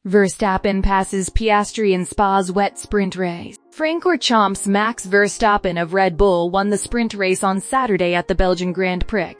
Verstappen passes Piastri in Spa's wet sprint race. Francorchamps Max Verstappen of Red Bull won the sprint race on Saturday at the Belgian Grand Prix,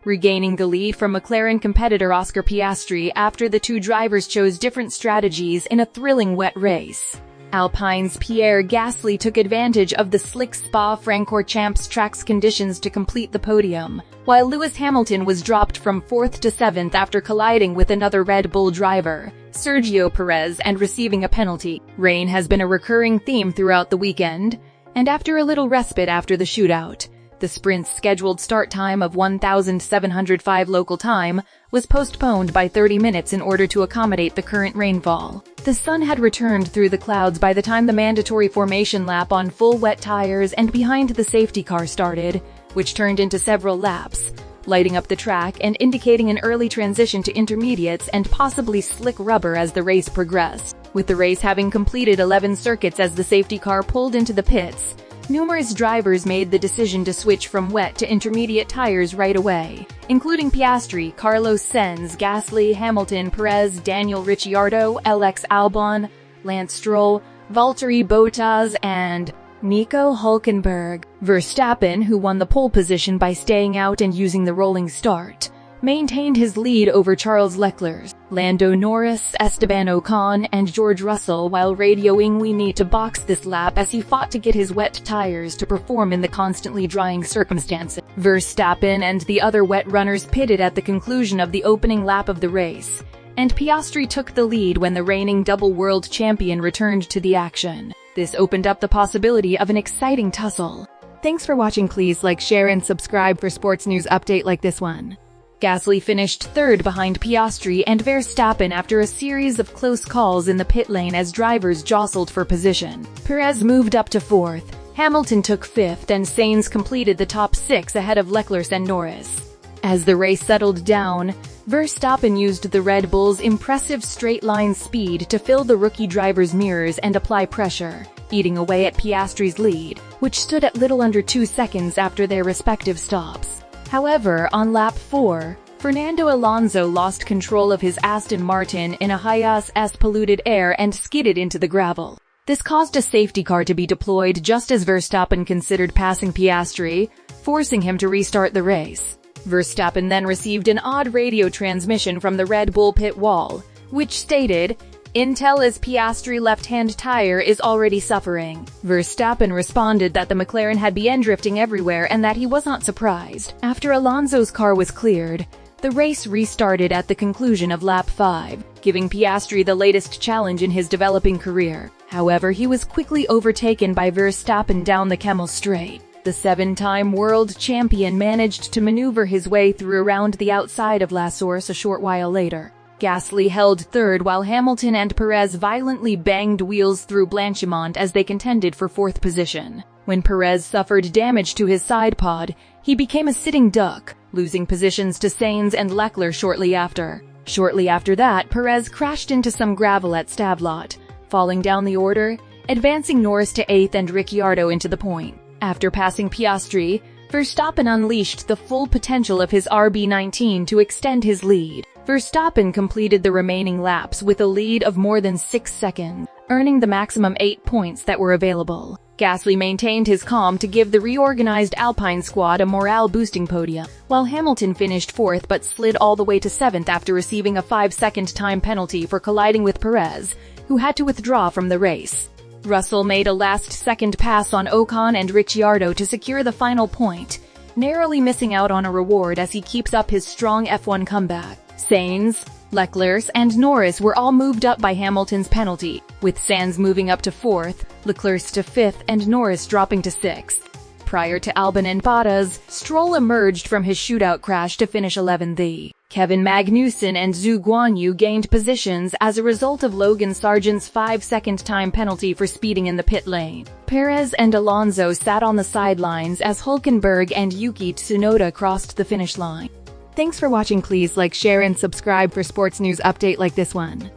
regaining the lead from McLaren competitor Oscar Piastri after the two drivers chose different strategies in a thrilling wet race. Alpine's Pierre Gasly took advantage of the slick Spa-Francorchamps track's conditions to complete the podium, while Lewis Hamilton was dropped from 4th to 7th after colliding with another Red Bull driver, Sergio Perez, and receiving a penalty. Rain has been a recurring theme throughout the weekend, and after a little respite after the shootout, the sprint's scheduled start time of 1705 local time was postponed by 30 minutes in order to accommodate the current rainfall. The sun had returned through the clouds by the time the mandatory formation lap on full wet tires and behind the safety car started, which turned into several laps, lighting up the track and indicating an early transition to intermediates and possibly slick rubber as the race progressed. With the race having completed 11 circuits as the safety car pulled into the pits, numerous drivers made the decision to switch from wet to intermediate tires right away, including Piastri, Carlos Sainz, Gasly, Hamilton, Perez, Daniel Ricciardo, Alex Albon, Lance Stroll, Valtteri Bottas, and Nico Hülkenberg. Verstappen, who won the pole position by staying out and using the rolling start, maintained his lead over Charles Leclerc, Lando Norris, Esteban Ocon, and George Russell, while radioing "We need to box this lap" as he fought to get his wet tires to perform in the constantly drying circumstances. Verstappen and the other wet runners pitted at the conclusion of the opening lap of the race, and Piastri took the lead when the reigning double world champion returned to the action. This opened up the possibility of an exciting tussle. Thanks for watching. Please like, share, and subscribe for sports news update like this one. Gasly finished third behind Piastri and Verstappen after a series of close calls in the pit lane as drivers jostled for position. Perez moved up to 4th, Hamilton took 5th, and Sainz completed the top 6 ahead of Leclerc and Norris. As the race settled down, Verstappen used the Red Bull's impressive straight-line speed to fill the rookie driver's mirrors and apply pressure, eating away at Piastri's lead, which stood at little under 2 seconds after their respective stops. However, on lap 4, Fernando Alonso lost control of his Aston Martin in a Haas' polluted air and skidded into the gravel. This caused a safety car to be deployed just as Verstappen considered passing Piastri, forcing him to restart the race. Verstappen then received an odd radio transmission from the Red Bull pit wall, which stated, "Intel is Piastri left-hand tire is already suffering." Verstappen responded that the McLaren had been drifting everywhere and that he was not surprised. After Alonso's car was cleared, the race restarted at the conclusion of lap 5, giving Piastri the latest challenge in his developing career. However, he was quickly overtaken by Verstappen down the Kemmel Straight. The 7-time world champion managed to maneuver his way through around the outside of La Source a short while later. Gasly held third while Hamilton and Perez violently banged wheels through Blanchimont as they contended for 4th position. When Perez suffered damage to his side pod, he became a sitting duck, losing positions to Sainz and Leclerc shortly after. Shortly after that, Perez crashed into some gravel at Stavelot, falling down the order, advancing Norris to 8th and Ricciardo into the point. After passing Piastri, Verstappen unleashed the full potential of his RB19 to extend his lead. Verstappen completed the remaining laps with a lead of more than 6 seconds, earning the maximum 8 points that were available. Gasly maintained his calm to give the reorganized Alpine squad a morale-boosting podium, while Hamilton finished 4th but slid all the way to 7th after receiving a 5-second time penalty for colliding with Perez, who had to withdraw from the race. Russell made a last-second pass on Ocon and Ricciardo to secure the final point, narrowly missing out on a reward as he keeps up his strong F1 comeback. Sainz, Leclerc, and Norris were all moved up by Hamilton's penalty, with Sainz moving up to 4th, Leclerc to 5th, and Norris dropping to 6th. Prior to Albon and Bottas, Stroll emerged from his shootout crash to finish 11th. Kevin Magnussen and Zhou Guanyu gained positions as a result of Logan Sargent's 5-second time penalty for speeding in the pit lane. Perez and Alonso sat on the sidelines as Hülkenberg and Yuki Tsunoda crossed the finish line. Thanks for watching. Please like, share, and subscribe for sports news update like this one.